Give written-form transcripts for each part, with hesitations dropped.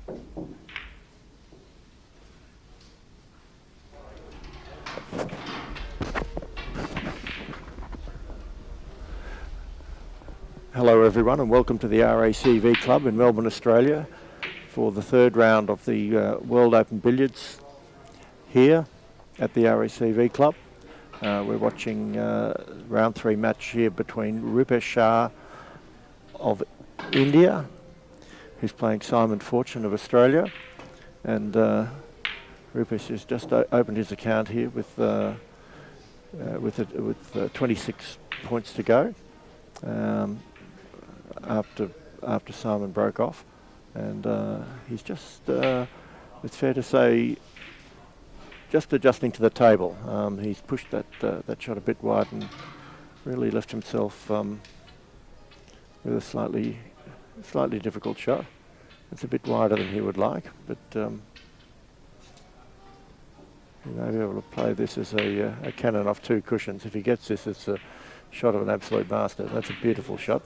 Hello everyone and welcome to the RACV Club in Melbourne, Australia for the third round of the World Open Billiards here at the RACV Club. We're watching round 3 match here between Rupesh Shah of India, who's playing Simon Fortune of Australia, and Rupesh has just opened his account here with 26 points to go. After Simon broke off, and he's just, it's fair to say, just adjusting to the table. He's pushed that shot a bit wide and really left himself with a slightly difficult shot. It's a bit wider than he would like, but he may be able to play this as a cannon off 2 cushions. If he gets this, it's a shot of an absolute master. That's a beautiful shot.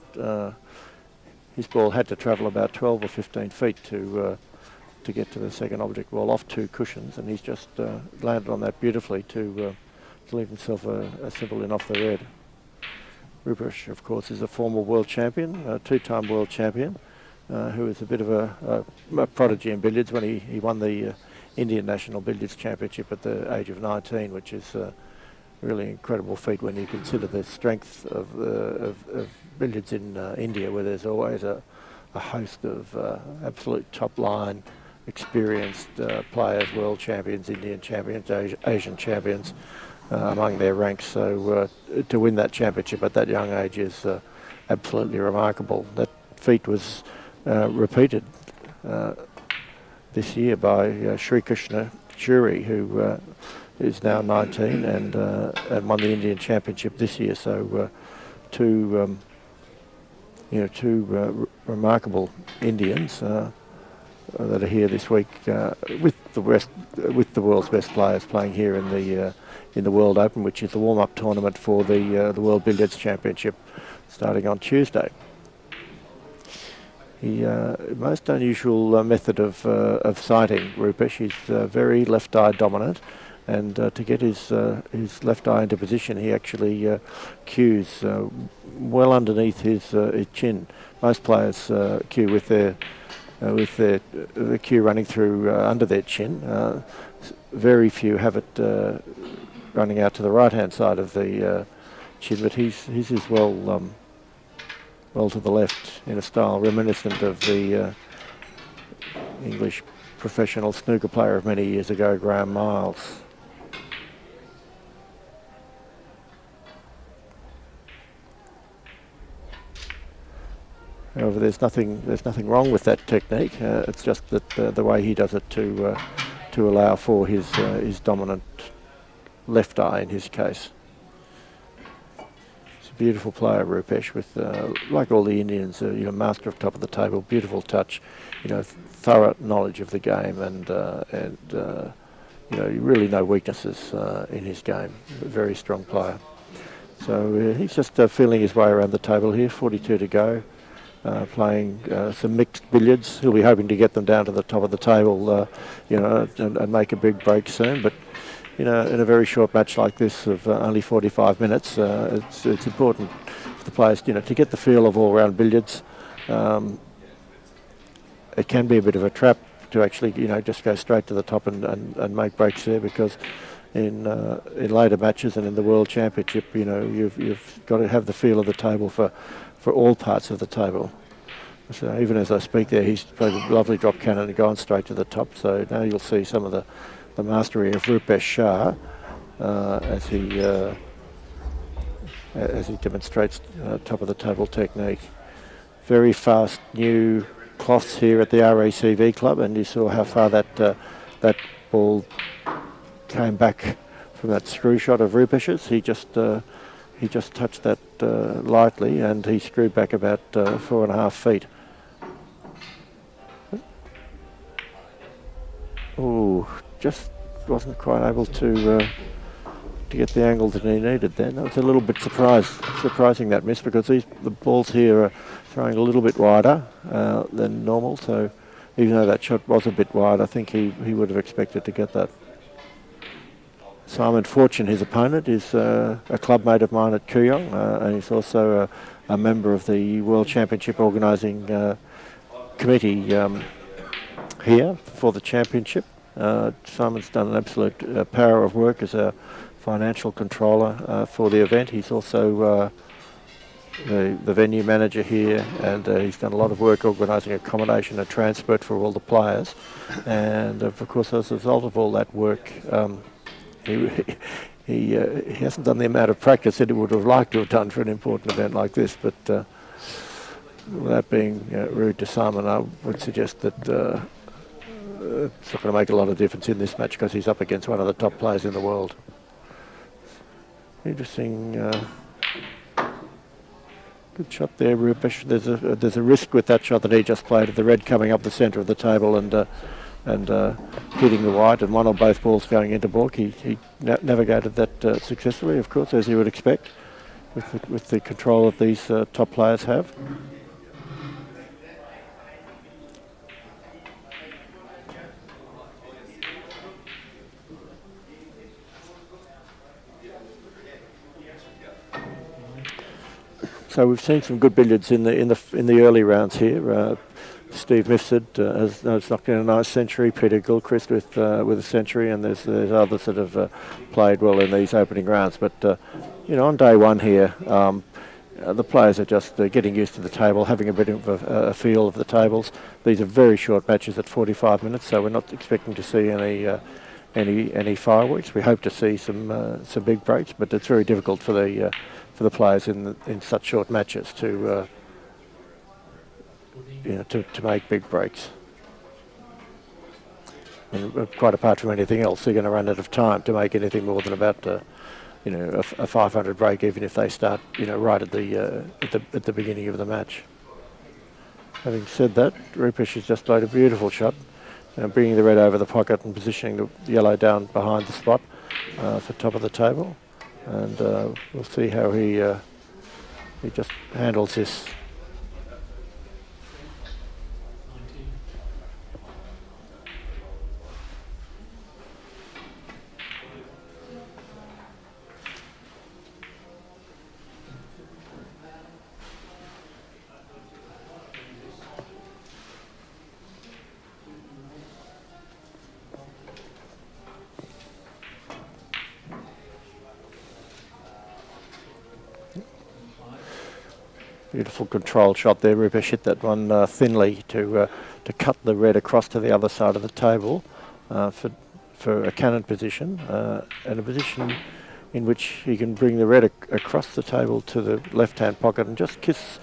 His ball had to travel about 12 or 15 feet to get to the second object ball off 2 cushions, and he's just landed on that beautifully to leave himself a simple in off the red. Rupesh, of course, is a former world champion, a 2-time world champion, who is a bit of a prodigy in billiards when he won the Indian National Billiards Championship at the age of 19, which is really incredible feat when you consider the strength of billiards in India, where there's always a host of absolute top line experienced players, world champions, Indian champions, Asian champions among their ranks. So to win that championship at that young age is absolutely remarkable. That feat was repeated this year by Sri Krishna Churi, who is now 19 and won the Indian Championship this year. So two remarkable Indians that are here this week with the world's best players playing here in the World Open, which is the warm-up tournament for the World Billiards Championship starting on Tuesday. The most unusual method of sighting Rupesh. He's very left-eye dominant. And to get his left eye into position, he actually cues well underneath his chin. Most players cue with the cue running through under their chin. Very few have it running out to the right-hand side of the chin, but his is well to the left in a style reminiscent of the English professional snooker player of many years ago, Graham Miles. However, there's nothing wrong with that technique. It's just that the way he does it to allow for his dominant left eye in his case. He's a beautiful player, Rupesh, with like all the Indians, master of top of the table, beautiful touch, thorough knowledge of the game, and really no weaknesses in his game. A very strong player. So he's just feeling his way around the table here. 42 to go. Playing some mixed billiards. He'll be hoping to get them down to the top of the table, and make a big break soon. But in a very short match like this of only 45 minutes, it's important for the players, to get the feel of all-round billiards. It can be a bit of a trap to actually, just go straight to the top and make breaks there, because in later matches and in the World Championship, you've got to have the feel of the table for all parts of the table. So even as I speak there, he's played a lovely drop cannon and gone straight to the top. So now you'll see some of the mastery of Rupesh Shah as he demonstrates top of the table technique. Very fast new cloths here at the RACV Club, and you saw how far that ball came back from that screw shot of Rupesh's. He just touched that lightly, and he screwed back about 4.5 feet. Oh, just wasn't quite able to get the angle that he needed then. I was a little bit surprising that miss, because the balls here are throwing a little bit wider than normal, so even though that shot was a bit wide, I think he would have expected to get that. Simon Fortune, his opponent, is a club mate of mine at Kooyong, and he's also a member of the World Championship organising committee here for the championship. Simon's done an absolute power of work as a financial controller for the event. He's also the venue manager here, and he's done a lot of work organising accommodation and transport for all the players. And of course, as a result of all that work, he hasn't done the amount of practice that he would have liked to have done for an important event like this. But without being rude to Simon, I would suggest that it's not going to make a lot of difference in this match because he's up against one of the top players in the world. Interesting. Good shot there, Rupesh. There's a risk with that shot that he just played of the red coming up the centre of the table and hitting the white, and one or both balls going into baulk. He navigated that successfully, of course, as you would expect, with the control that these top players have. So we've seen some good billiards in the early rounds here. Steve Mifsud has knocked in a nice century. Peter Gilchrist with a century, and there's others that have played well in these opening rounds. But on day one here, the players are just getting used to the table, having a bit of a feel of the tables. These are very short matches at 45 minutes, so we're not expecting to see any fireworks. We hope to see some big breaks, but it's very difficult for the players in such short matches to make big breaks. And quite apart from anything else, they're going to run out of time to make anything more than about a 500 break, even if they start right at the beginning of the match. Having said that, Rupesh has just played a beautiful shot, bringing the red over the pocket and positioning the yellow down behind the spot for top of the table. And we'll see how he just handles this. Beautiful control shot there. Rupesh hit that one thinly to cut the red across to the other side of the table for a cannon position, and a position in which he can bring the red across the table to the left-hand pocket and just kiss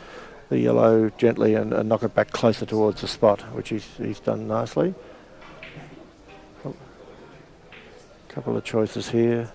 the yellow gently and knock it back closer towards the spot, which he's done nicely. Couple of choices here.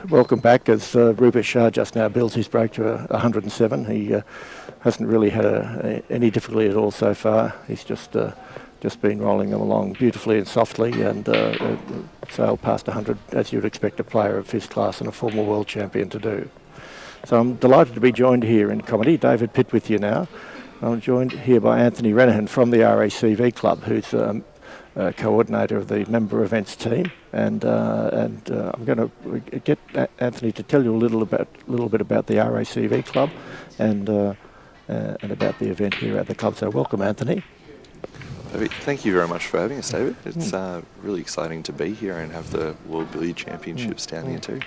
Welcome back as Rupesh Shah just now builds his break to 107. He hasn't really had any difficulty at all so far. He's just just been rolling them along beautifully and softly, and sailed past 100 as you'd expect a player of his class and a former world champion to do. So I'm delighted to be joined here in comedy. David Pitt with you now. I'm joined here by Anthony Renahan from the RACV Club, who's coordinator of the member events team, and I'm going to get Anthony to tell you a little bit about the RACV Club and about the event here at the club. So welcome, Anthony. Thank you very much for having us, David. It's really exciting to be here and have the World Billiard Championships down here too.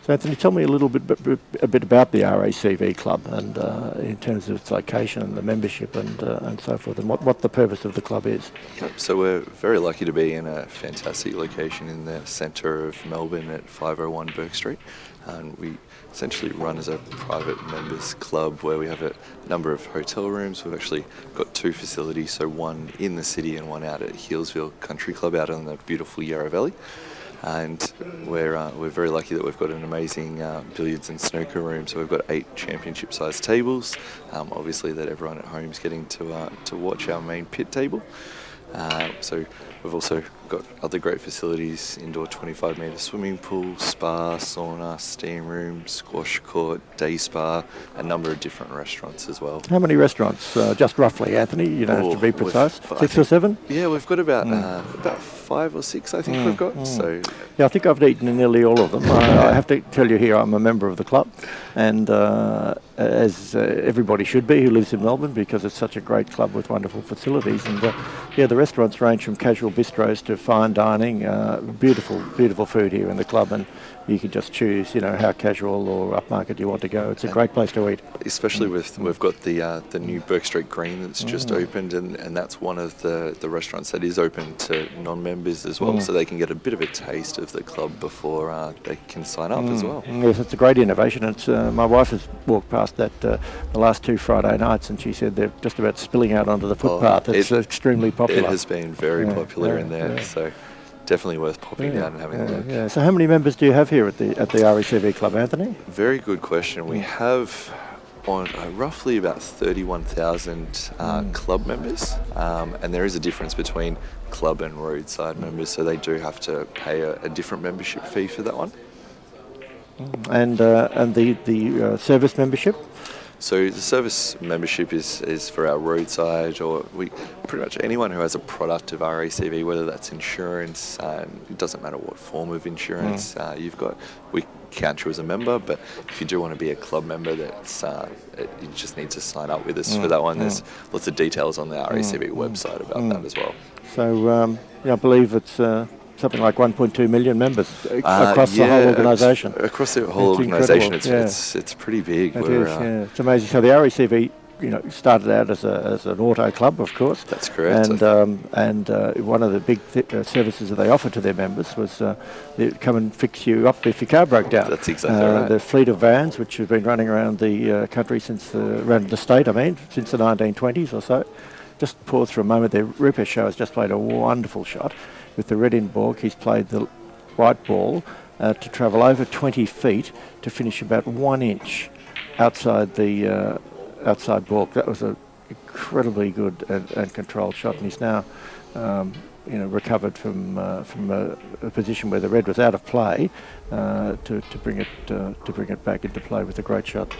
So Anthony, tell me a bit about the RACV Club and in terms of its location and the membership and so forth, and what the purpose of the club is. So we're very lucky to be in a fantastic location in the centre of Melbourne at 501 Burke Street. And we essentially run as a private members club where we have a number of hotel rooms. We've actually got 2 facilities, so one in the city and one out at Healesville Country Club out in the beautiful Yarra Valley. And we're very lucky that we've got an amazing billiards and snooker room. So we've got 8 championship-sized tables. Obviously, that everyone at home is getting to watch our main pit table. So we've also got other great facilities: indoor 25-metre swimming pool, spa, sauna, steam room, squash court, day spa, a number of different restaurants as well. How many restaurants, just roughly, Anthony? You don't have to be precise. 6 or 7? Yeah, we've got about 5 or 6, I think we've got. So yeah, I think I've eaten nearly all of them. I have to tell you here, I'm a member of the club, and as everybody should be who lives in Melbourne, because it's such a great club with wonderful facilities. And the restaurants range from casual bistros to fine dining. Beautiful food here in the club, and you can just choose, how casual or upmarket you want to go. It's a great place to eat. Especially we've got the new Burke Street Green that's just opened, and that's one of the restaurants that is open to non-members as well, so they can get a bit of a taste of the club before they can sign up as well. Yes, it's a great innovation. It's my wife has walked past that the last 2 Friday nights, and she said they're just about spilling out onto the footpath. It's extremely popular. It has been very popular in there, so definitely worth popping down and having a look. Yeah. So how many members do you have here at the RACV Club, Anthony? Very good question. We have on roughly about 31,000 club members, and there is a difference between club and roadside members, so they do have to pay a different membership fee for that one. And the service membership? So the service membership is for our roadside, or pretty much anyone who has a product of RACV, whether that's insurance, it doesn't matter what form of insurance you've got. We count you as a member, but if you do want to be a club member, you just need to sign up with us for that one. There's lots of details on the RACV website about that as well. So I believe it's something like 1.2 million members across the whole organisation. Across the whole organisation, it's pretty big. It's amazing. So the RACV, started out as an auto club, of course. That's correct. And one of the big services that they offered to their members was they'd come and fix you up if your car broke down. That's exactly right. The fleet of vans, which have been running around the country around the state, since the 1920s or so. Just pause for a moment there. Rupesh Shah has just played a wonderful shot with the red in balk. He's played the white ball to travel over 20 feet to finish about 1 inch outside the outside balk. That was an incredibly good and controlled shot, and he's now recovered from a position where the red was out of play to bring it back into play with a great shot.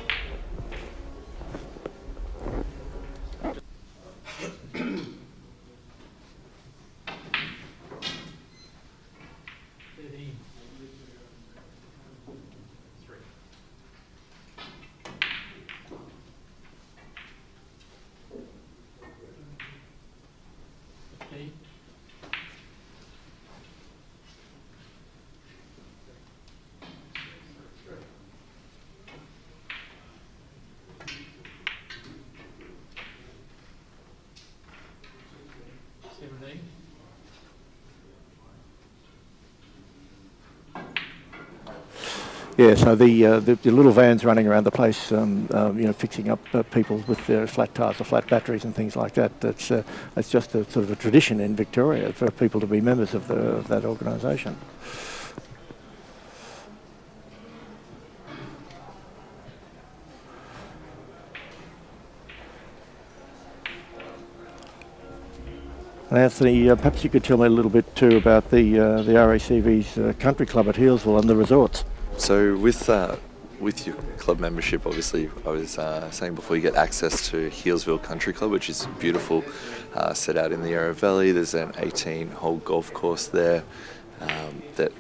Yeah, so the little vans running around the place, fixing up people with their flat tyres or flat batteries and things like that. It's just a sort of a tradition in Victoria for people to be members of that organisation. And Anthony, perhaps you could tell me a little bit too about the RACV's country club at Healesville and the resorts. So with your club membership, obviously, I was saying before, you get access to Healesville Country Club, which is beautiful, set out in the Yarra Valley. There's an 18-hole golf course there that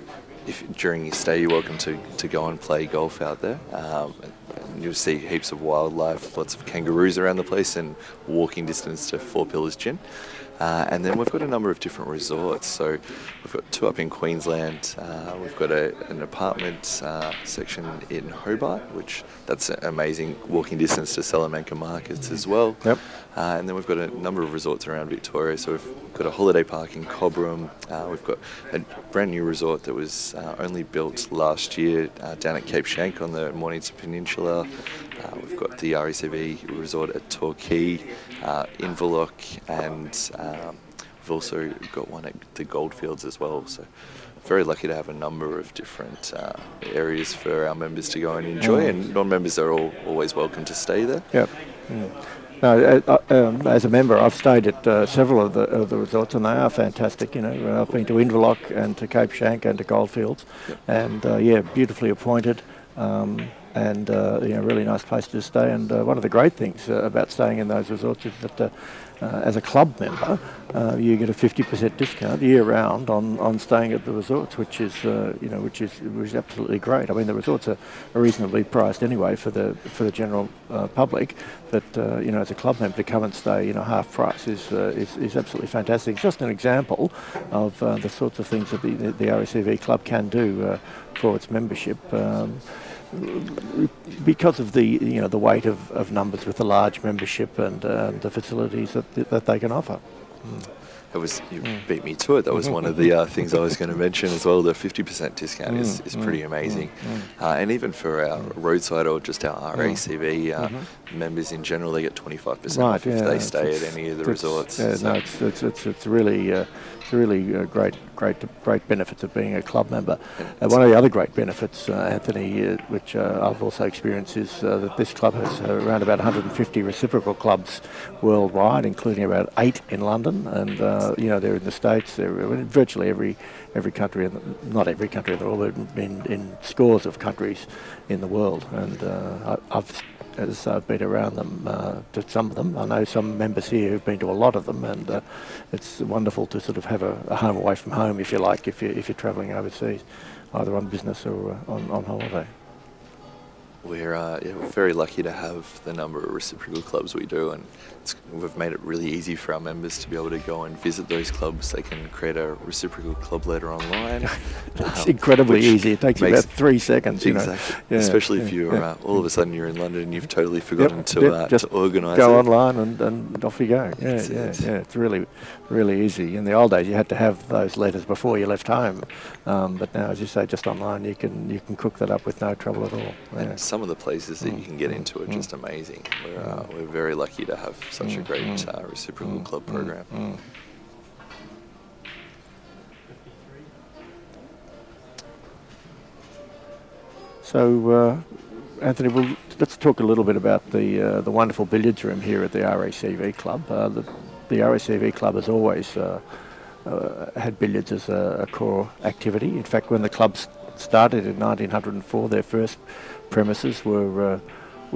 if during your stay you're welcome to go and play golf out there. And you'll see heaps of wildlife, lots of kangaroos around the place, and walking distance to Four Pillars Gin. And then we've got a number of different resorts. So we've got two up in Queensland. We've got an apartment section in Hobart, which that's an amazing walking distance to Salamanca markets as well. Yep. And then we've got a number of resorts around Victoria. So we've got a holiday park in Cobram. We've got a brand new resort that was only built last year down at Cape Schanck on the Mornington Peninsula. We've got the RACV resort at Torquay, Inverloch, and we've also got one at the Goldfields as well. So very lucky to have a number of different areas for our members to go and enjoy, and non-members are always welcome to stay there. Yep. No, as a member, I've stayed at several of the resorts, and they are fantastic. I've been to Inverloch and to Cape Schanck and to Goldfields, and beautifully appointed. And really nice place to stay. And one of the great things about staying in those resorts is that as a club member, you get a 50% discount year round on staying at the resorts, which is absolutely great. I mean, the resorts are reasonably priced anyway for the general public, but as a club member to come and stay half price is absolutely fantastic. It's just an example of the sorts of things that the RACV club can do for its membership. Because of the weight of numbers with the large membership and the facilities that they can offer. You beat me to it. That was one of the things I was going to mention as well. The 50% discount is pretty amazing. And even for our roadside or just our RACV members in general, they get 25% off if they stay at any of the resorts. It's really great benefits of being a club member. One of the other great benefits, Anthony, which I've also experienced, is that this club has around about 150 reciprocal clubs worldwide, including about 8 in London, and they're in the States. They're in virtually every country, not every country in the world, but in scores of countries in the world. And as I've been around them, to some of them. I know some members here who've been to a lot of them, and it's wonderful to sort of have a home away from home, if you like, if you're travelling overseas, either on business or on holiday. We're very lucky to have the number of reciprocal clubs we do, and we've made it really easy for our members to be able to go and visit those clubs. They can create a reciprocal club letter online. It's incredibly easy. It takes about 3 seconds. Exactly. Yeah, especially if you're all of a sudden you're in London and you've totally forgotten just to organise it. Go online and off you go. It's really, really easy. In the old days, you had to have those letters before you left home, but now, as you say, just online, you can cook that up with no trouble at all. And some of the places that you can get into are just amazing. We're very lucky to have such a great reciprocal club program. So, Anthony, let's talk a little bit about the wonderful billiards room here at the RACV club. The RACV club has always had billiards as a core activity. In fact, when the club started in 1904, their first premises were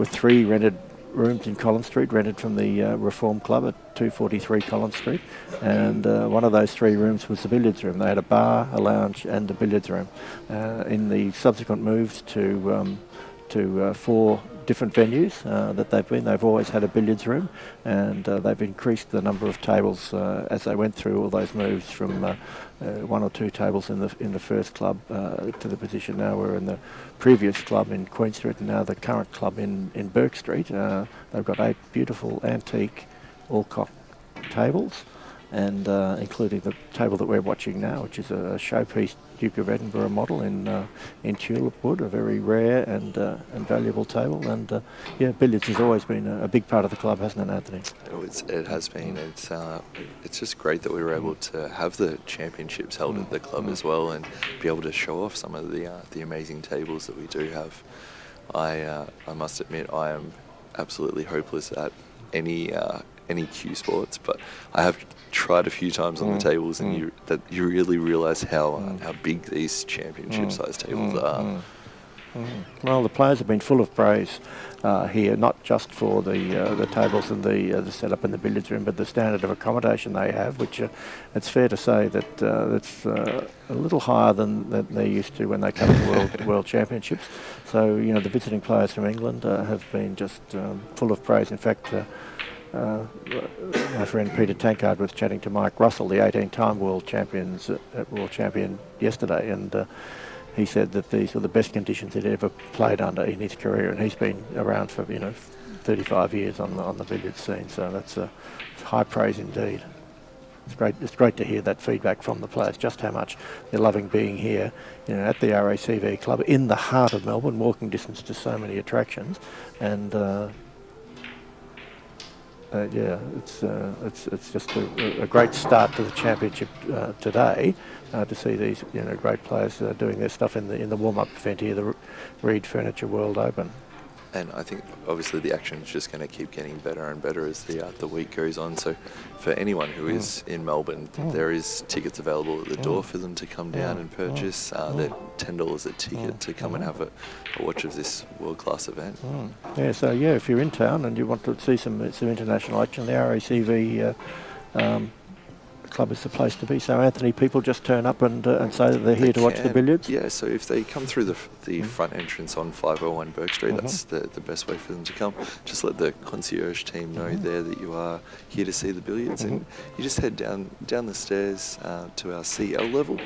3 rented rooms in Collins Street, rented from the Reform Club at 243 Collins Street, and one of those 3 rooms was the billiards room. They had a bar, a lounge, and a billiards room. In the subsequent moves to 4 different venues that they've always had a billiards room, and they've increased the number of tables as they went through all those moves from 1 or 2 tables in the first club to the position now we're in the previous club in Queen Street, and now the current club in Burke Street. They've got 8 beautiful antique Alcock tables, and including the table that we're watching now, which is a showpiece Duke of Edinburgh model in tulip wood, a very rare and valuable table. And billiards has always been a big part of the club, hasn't it, Anthony? It has been. It's just great that we were able to have the championships held at the club as well, and be able to show off some of the amazing tables that we do have. I must admit, I am absolutely hopeless at any any cue sports, but I have tried a few times on the tables, and you really realise how big these championship-sized tables are. Well, the players have been full of praise here, not just for the tables and the setup in the billiards room, but the standard of accommodation they have, which it's fair to say that that's a little higher than they're used to when they come to World Championships. So, the visiting players from England have been just full of praise. In fact, my friend Peter Tankard was chatting to Mike Russell, the 18-time world champion yesterday, and he said that these were the best conditions he'd ever played under in his career, and he's been around for 35 years on the billiards scene. So that's high praise indeed. It's great. It's great to hear that feedback from the players, just how much they're loving being here, at the RACV club in the heart of Melbourne, walking distance to so many attractions, and. It's just a great start to the championship today to see these great players doing their stuff in the warm-up event here, the Reed Furniture World Open. And I think obviously the action is just going to keep getting better and better as the week goes on. So for anyone who is in Melbourne, there is tickets available at the door for them to come down and purchase. They're $10 a ticket to come and have a watch of this world-class event. Yeah, so if you're in town and you want to see some international action, the RACV club is the place to be. So Anthony, people just turn up and say that they're here to watch the billiards? Yeah, so if they come through the front entrance on 501 Burke Street, that's the best way for them to come. Just let the concierge team know there that you are here to see the billiards, and you just head down the stairs to our CL level,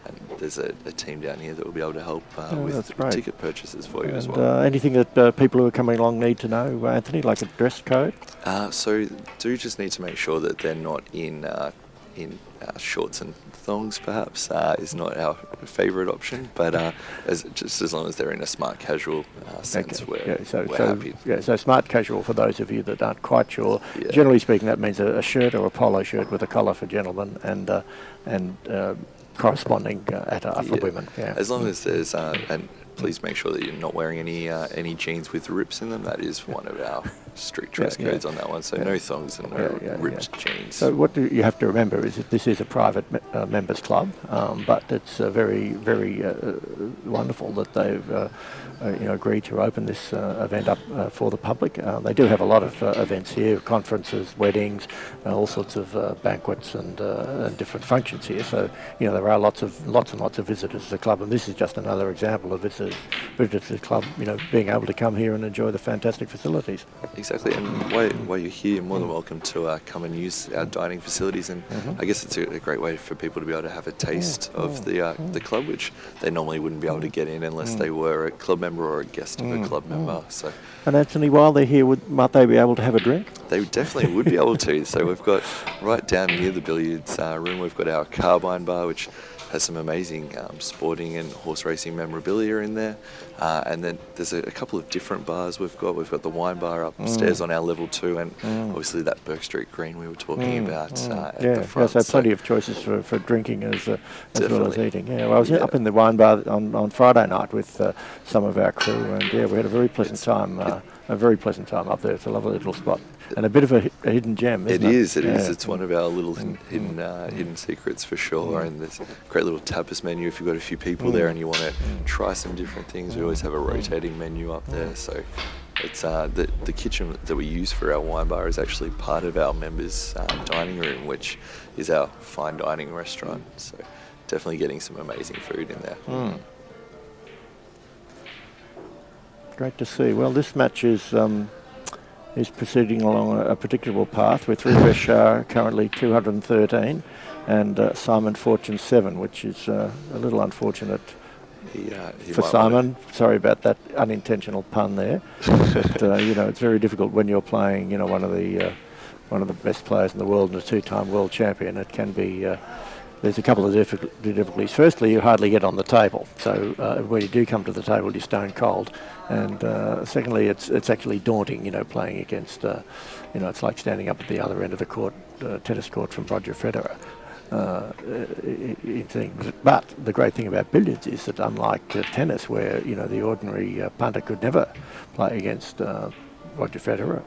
and there's a team down here that will be able to help with ticket purchases for you as well. Anything that people who are coming along need to know, Anthony, like a dress code? So do just need to make sure that they're not in shorts and thongs, perhaps, is not our favourite option, but as long as they're in a smart casual sense, we're happy. Yeah, so smart casual, for those of you that aren't quite sure, generally speaking, that means a shirt or a polo shirt with a collar for gentlemen and corresponding attire for women. Yeah. As long as there's and please make sure that you're not wearing any jeans with rips in them. That is one of our strict dress codes on that one. So no thongs and no ripped jeans. So what you have to remember is that this is a private members club, but it's very, very wonderful that they've agreed to open this event up for the public. They do have a lot of events here, conferences, weddings, all sorts of banquets and different functions here. So there are lots and lots of visitors to the club, and this is just another example of visitors to the club, being able to come here and enjoy the fantastic facilities. Exactly, and while you're here, you're more than welcome to come and use our dining facilities, and I guess it's a great way for people to be able to have a taste of the club, which they normally wouldn't be able to get in unless they were a club member or a guest of a club member. So, and Anthony, while they're here, might they be able to have a drink? They definitely would be able to. So we've got right down near the billiards room, we've got our carbine bar, which has some amazing sporting and horse racing memorabilia in there, and then there's a couple of different bars we've got the wine bar upstairs on our level 2, and obviously that Burke Street Green we were talking about at the front. So plenty of choices for drinking as well as eating. Well, I was up in the wine bar on Friday night with some of our crew, and we had a very pleasant time. A very pleasant time up there. It's a lovely little spot. And a bit of a hidden gem, isn't it? It is. It's one of our little hidden secrets for sure. And there's a great little tapas menu if you've got a few people there and you want to try some different things. We always have a rotating menu up there. So it's the kitchen that we use for our wine bar is actually part of our members' dining room, which is our fine dining restaurant. So definitely getting some amazing food in there. Great to see. Well, this match is proceeding along a predictable path with Rupesh Shah currently 213 and Simon Fortune 7, which is a little unfortunate for Simon. Sorry about that unintentional pun there. But it's very difficult when you're playing one of the best players in the world and a two-time world champion. It can be. There's a couple of difficulties. Firstly, you hardly get on the table. So when you do come to the table, you're stone cold. And secondly, it's actually daunting, playing against, it's like standing up at the other end of the court, tennis court from Roger Federer. But the great thing about billiards is that unlike tennis, where, the ordinary punter could never play against Roger Federer,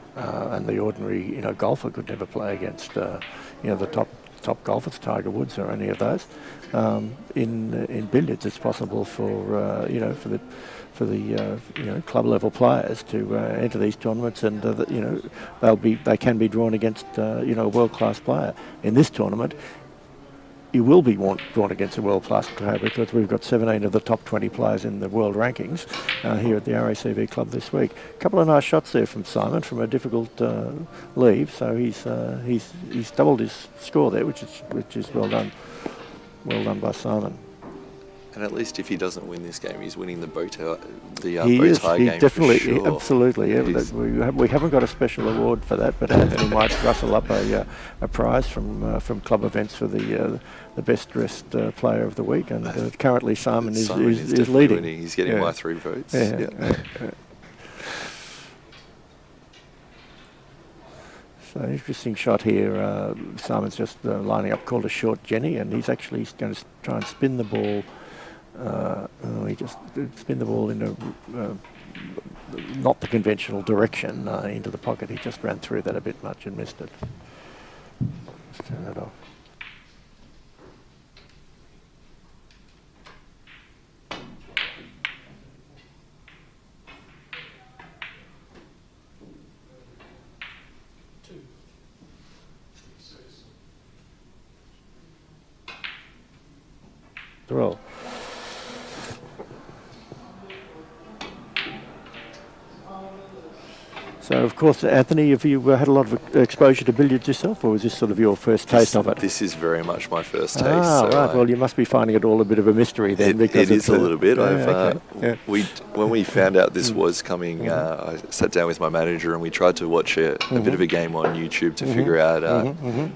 and the ordinary golfer could never play against the top golfers, Tiger Woods or any of those. In billiards, it's possible for the club level players to enter these tournaments, and they can be drawn against a world class player. In this tournament, you will be drawn against a world-class player because we've got 17 of the top 20 players in the world rankings here at the RACV club this week. A couple of nice shots there from Simon from a difficult leave, so he's doubled his score there, which is well done by Simon. And at least if he doesn't win this game, he's winning the bow tie game. Definitely, for sure. Absolutely. Yeah, we haven't got a special award for that, but Anthony might rustle up a prize from club events for the best dressed player of the week. And currently Simon is leading. Winning. He's getting my 3 votes. Yeah. So interesting shot here. Simon's just lining up, called a short Jenny, and he's actually going to try and spin the ball. He just spin the ball in not the conventional direction into the pocket. He just ran through that a bit much and missed it. Let's turn that off. Roll. So, of course, Anthony, have you had a lot of exposure to billiards yourself, or was this sort of your first taste of it? This is very much my first taste. Ah, so right. Well, you must be finding it all a bit of a mystery then. It is a little bit. Okay. When we found out this was coming, I sat down with my manager and we tried to watch a bit of a game on YouTube to figure out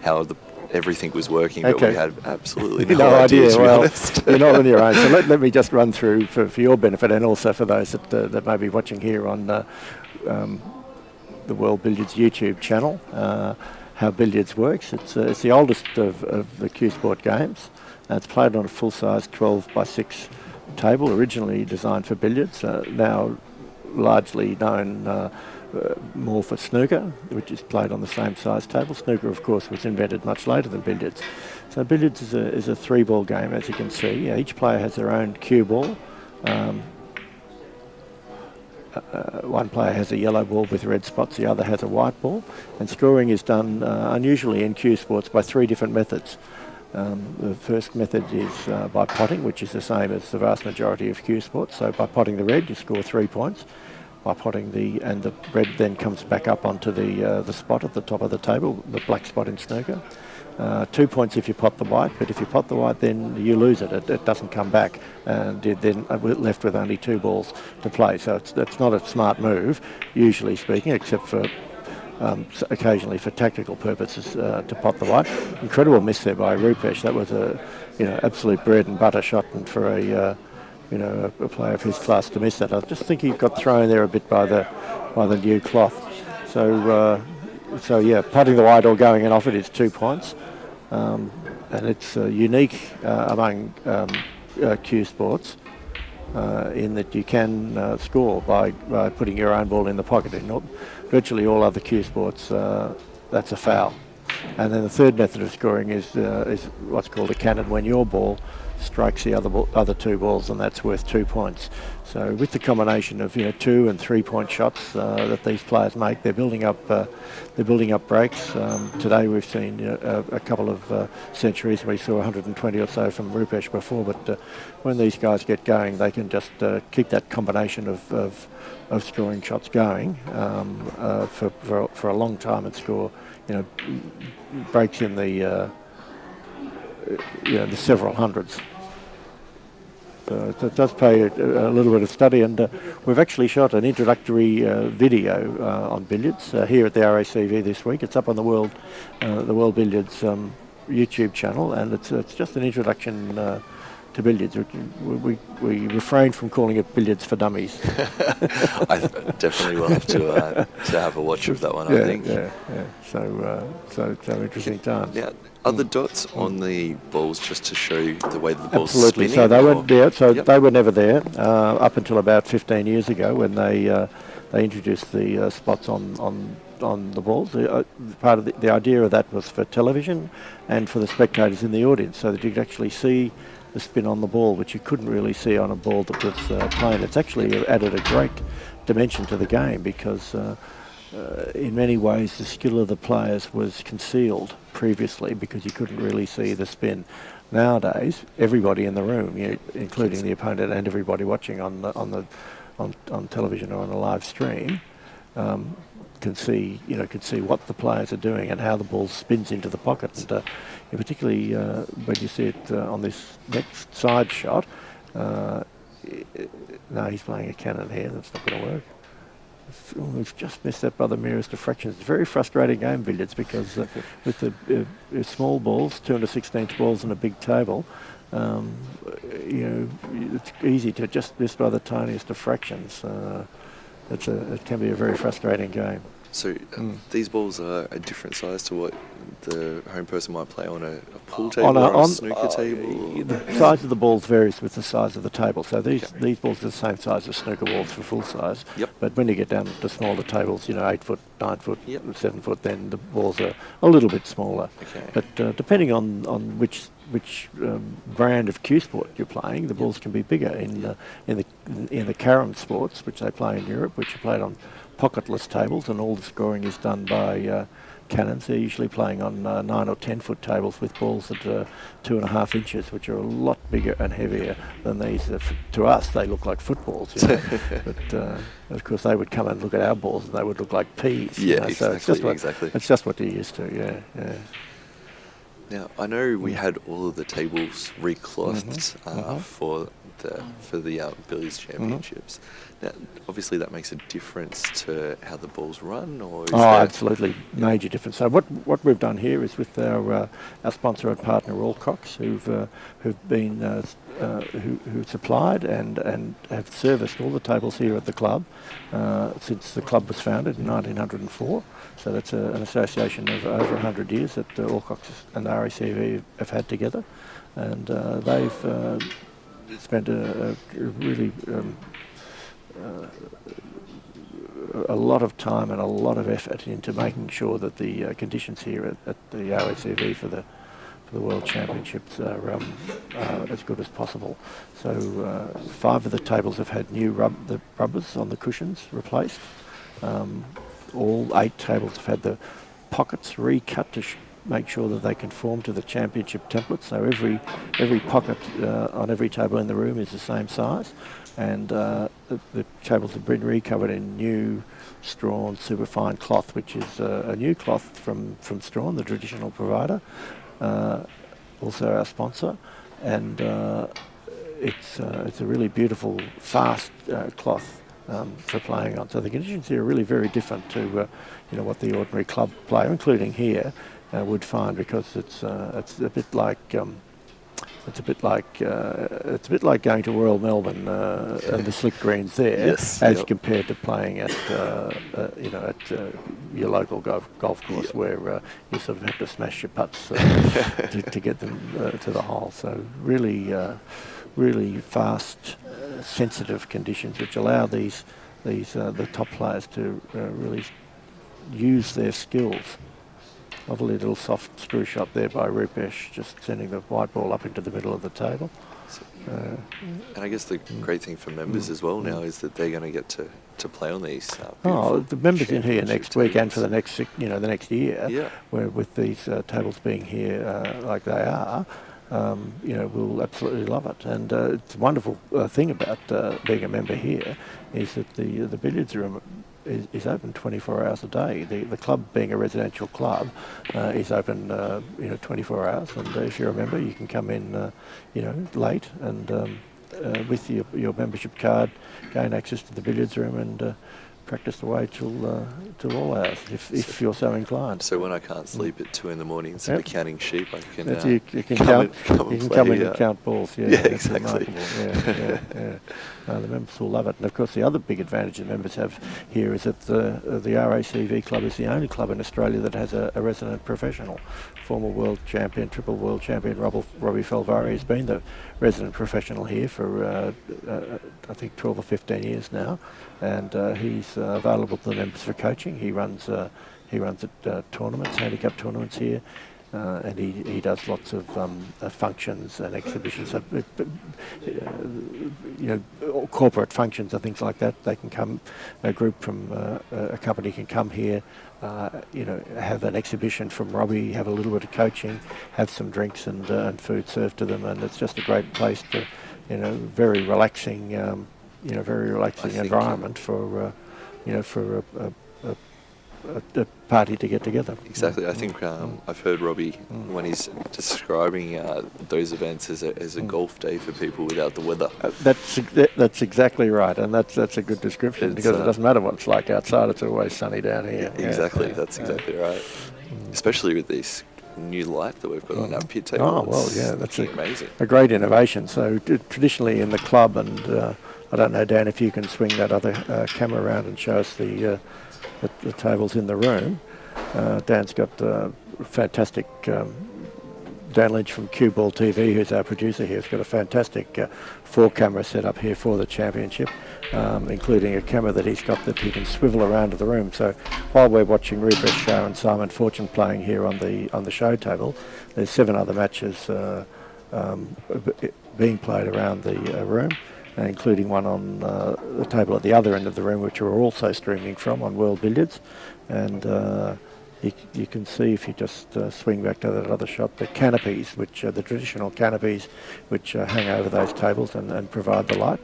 how everything was working, but we had absolutely no idea, to be honest. You're not on your own. So let me just run through for your benefit and also for those that may be watching here on the World Billiards YouTube channel, how billiards works. It's the oldest of the Q Sport games. It's played on a full-size 12x6 table, originally designed for billiards, now largely known more for snooker, which is played on the same size table. Snooker, of course, was invented much later than billiards. So billiards is a 3-ball game, as you can see. Each player has their own cue ball. One player has a yellow ball with red spots, the other has a white ball. And scoring is done unusually in Q Sports by 3 different methods. The first method is by potting, which is the same as the vast majority of Q Sports. So by potting the red, you score 3 points. By potting the red then comes back up onto the spot at the top of the table, the black spot in snooker. 2 points if you pot the white, but if you pot the white, then you lose it. It doesn't come back, and you're then left with only 2 balls to play. So that's not a smart move, usually speaking, except for occasionally for tactical purposes to pot the white. Incredible miss there by Rupesh. That was a absolute bread and butter shot, and for a player of his class to miss that, I just think he got thrown there a bit by the new cloth. So yeah, potting the white or going in off it is 2 points. And it's unique among Q Sports in that you can score by putting your own ball in the pocket. In virtually all other Q Sports, that's a foul. And then the third method of scoring is what's called a cannon, when your ball strikes the other 2 balls, and that's worth 2 points. So with the combination of 2 and 3 point shots that these players make, they're building up breaks. Today we've seen a couple of centuries. We saw 120 or so from Rupesh before, but when these guys get going, they can just keep that combination of scoring shots going for a long time and score breaks in the several hundreds. So it does pay a little bit of study, and we've actually shot an introductory video on billiards here at the RACV this week. It's up on the World Billiards YouTube channel, and it's just an introduction to billiards. We refrain from calling it billiards for dummies. I definitely will have to have a watch of that one. I think. Yeah. So interesting times. Yeah. Are the dots on the balls just to show you the way the ball's Absolutely. spinning? So they were there. So they were never there up until about 15 years ago when they they introduced the spots on the balls. Part of the idea of that was for television and for the spectators in the audience, so that you could actually see the spin on the ball, which you couldn't really see on a ball that was plain. It's actually added a great dimension to the game because in many ways the skill of the players was concealed previously because you couldn't really see the spin. Nowadays, everybody in the room, including the opponent and everybody watching on television or on a live stream, can see what the players are doing and how the ball spins into the pocket. And particularly when you see it on this next side shot, no, he's playing a cannon here. That's not going to work. We've just missed that by the merest of fractions. It's a very frustrating game, billiards, because with the small balls, 2/16 balls and a big table, it's easy to just miss by the tiniest of fractions. It can be a very frustrating game. So these balls are a different size to what the home person might play on a pool table or on a snooker table? The size of the balls varies with the size of the table. So these balls are the same size as snooker balls for full size. Yep. But when you get down to smaller tables, 8 foot, 9 foot, 7 foot, then the balls are a little bit smaller. Okay. But depending on which brand of cue sport you're playing, the balls can be bigger. In the carom sports, which they play in Europe, which are played on pocketless tables, and all the scoring is done by cannons. They're usually playing on 9 or 10 foot tables with balls that are 2.5 inches, which are a lot bigger and heavier than these. To us, they look like footballs, but of course they would come and look at our balls and they would look like peas. Yeah, So exactly. It's just what they're used to. Yeah. Now I know we had all of the tables reclothed for the Billiards Championships. Now, obviously, that makes a difference to how the balls run, or is absolutely, major difference. So what we've done here is with our sponsor and partner Allcox, who supplied and have serviced all the tables here at the club since the club was founded in 1904. So that's an association of over 100 years that Allcox and the RACV have had together, and they've spent a really a lot of time and a lot of effort into making sure that the conditions here at the RACV for the World Championships are as good as possible. So 5 of the tables have had new rubbers on the cushions replaced. All 8 tables have had the pockets recut to make sure that they conform to the championship template. So every pocket on every table in the room is the same size, and the tables have been recovered in new Strawn superfine cloth, which is a new cloth from Strawn, the traditional provider, also our sponsor, and it's a really beautiful, fast cloth for playing on. So the conditions here are really very different to what the ordinary club player, including here, would find, because it's a bit like going to Royal Melbourne and the slick greens there, as compared to playing at your local golf course where you sort of have to smash your putts to get them to the hole. So really fast, sensitive conditions, which allow the top players to really use their skills. Lovely little soft screw shot there by Rupesh, just sending the white ball up into the middle of the table. And I guess the great thing for members as well now is that they're going to get to play on these. The members in here next week and for the next year, where with these tables being here like they are, we'll absolutely love it. And it's a wonderful thing about being a member here is that the billiards room is open 24 hours a day. The club, being a residential club, is open 24 hours, and if you're a member you can come in late and with your membership card gain access to the billiards room and practice away till all hours if you're so inclined. So when I can't sleep at 2 a.m, instead of counting sheep, I can you can come in and count balls. Yeah, exactly. The members will love it. And of course the other big advantage the members have here is that the RACV club is the only club in Australia that has a resident professional. Former world champion, triple world champion Robbie Felvari has been the resident professional here for I think 12 or 15 years now, and he's available to the members for coaching. He runs tournaments, handicap tournaments here. And he does lots of functions and exhibitions, corporate functions and things like that. They can come, a group from a company can come here, have an exhibition from Robbie, have a little bit of coaching, have some drinks and food served to them, and it's just a great place to, very relaxing, environment for a party to get together. Exactly. I think I've heard Robbie when he's describing those events as a golf day for people without the weather. That's exactly right, and that's a good description, because it doesn't matter what it's like outside; it's always sunny down here. Exactly. That's exactly right. Especially with this new light that we've got on our pit table. Oh well, yeah, that's amazing. A great innovation. So traditionally in the club, and I don't know, Dan, if you can swing that other camera around and show us the tables in the room. Dan's got fantastic, Dan Lynch from Cue Ball TV, who's our producer here, has got a fantastic 4-camera set up here for the championship, including a camera that he's got that he can swivel around to the room. So while we're watching Rupesh, Shah and Simon Fortune playing here on the show table, there's 7 other matches being played around the room, including one on the table at the other end of the room, which we're also streaming from on World Billiards. And you can see, if you just swing back to that other shot, the canopies, which are the traditional canopies which hang over those tables and provide the light.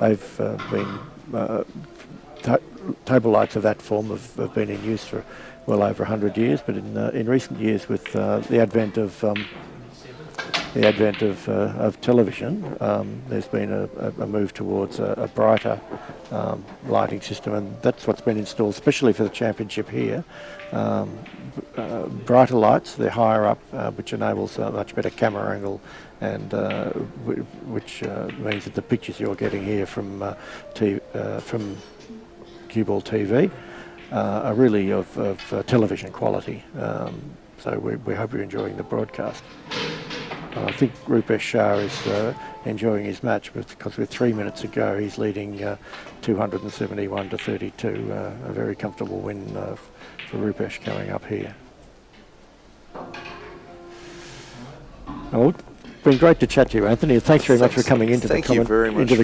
They've been table lights of that form have been in use for well over 100 years, but in recent years, with the advent of television, there's been a move towards a brighter lighting system, and that's what's been installed, especially for the championship here. Brighter lights, they're higher up, which enables a much better camera angle, and which means that the pictures you're getting here from Cue Ball TV are really of television quality. So we hope you're enjoying the broadcast. I think Rupesh Shah is enjoying his match, because with 3 minutes to go, he's leading 271 to 32. A very comfortable win for Rupesh coming up here. Well, it's been great to chat to you, Anthony. Thanks very much for coming into the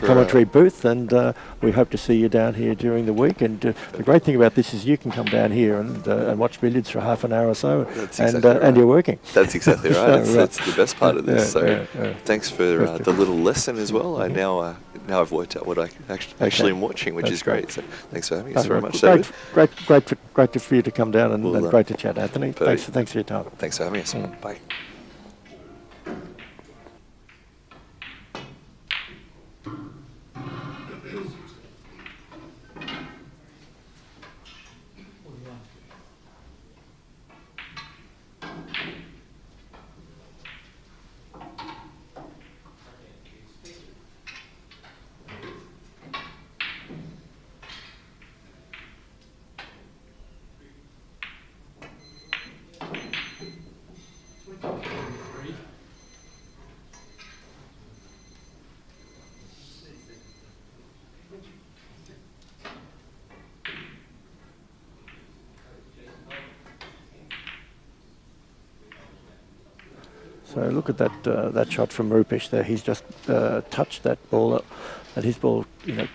commentary booth, and we hope to see you down here during the week. And the great thing about this is you can come down here and watch billiards for half an hour or so, and you're working. That's exactly right. That's the best part of this. Thanks for the little lesson as well. I now I've worked out what I actually am watching, which is great. So thanks for having us very much. Great for you to come down, and great to chat, Anthony. Thanks for your time. Thanks for having us. Bye. So look at that shot from Rupesh there. He's just touched that ball, and his ball,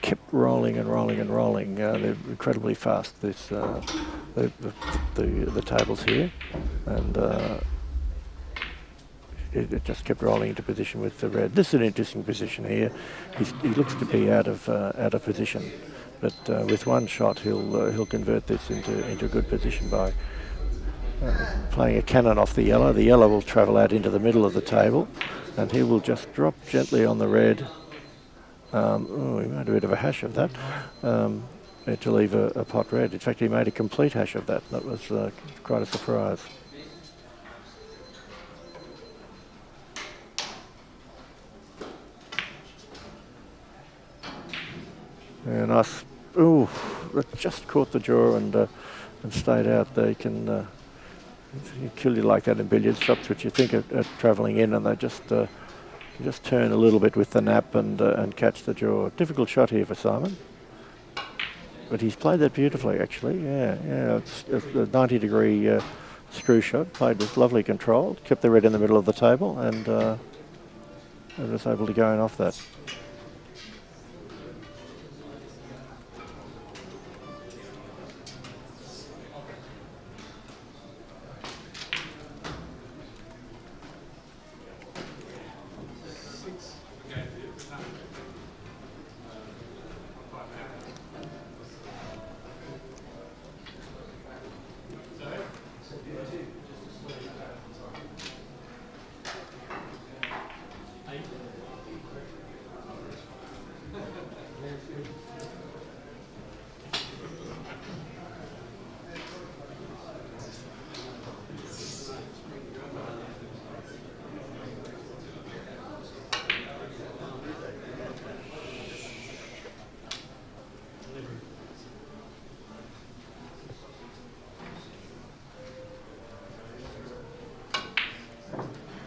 kept rolling and rolling and rolling. They're incredibly fast. This the tables here, and it just kept rolling into position with the red. This is an interesting position here. He looks to be out of position, but with one shot he'll convert this into a good position by playing a cannon off the yellow. The yellow will travel out into the middle of the table, and he will just drop gently on the red. He made a bit of a hash of that to leave a pot red. In fact, he made a complete hash of that. That was quite a surprise. Yeah, nice. Ooh, that just caught the jaw and stayed out. They can kill you like that in billiards shots, which you think are travelling in, and they just turn a little bit with the nap and catch the jaw. Difficult shot here for Simon. But he's played that beautifully, actually. Yeah. It's a 90-degree screw shot. Played with lovely control. Kept the red in the middle of the table, and was able to go in off that.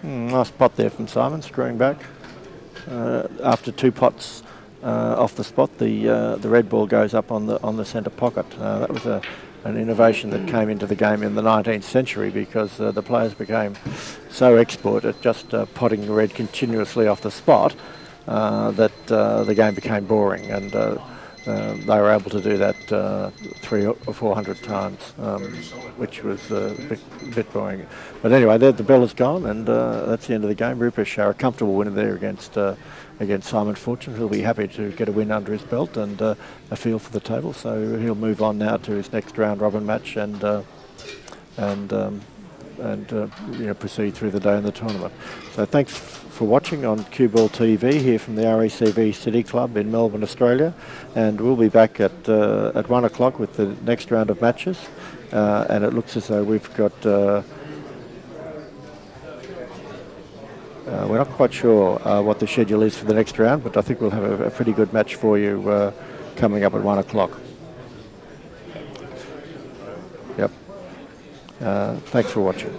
Nice pot there from Simon, screwing back. After 2 pots off the spot, the red ball goes up on the centre pocket. That was an innovation that came into the game in the 19th century, because the players became so expert at just potting the red continuously off the spot that the game became boring, and they were able to do that 300 or 400 times, which was a bit boring. But anyway, the bell is gone, and that's the end of the game. Rupesh Shah, a comfortable winner there against Simon Fortune. He'll be happy to get a win under his belt and a feel for the table. So he'll move on now to his next round robin match and proceed through the day in the tournament. So thanks for watching on Cue Ball TV here from the RECV City Club in Melbourne, Australia, and we'll be back at 1 o'clock with the next round of matches, and it looks as though we've got we're not quite sure what the schedule is for the next round, but I think we'll have a pretty good match for you coming up at 1 o'clock. Yep. Thanks for watching.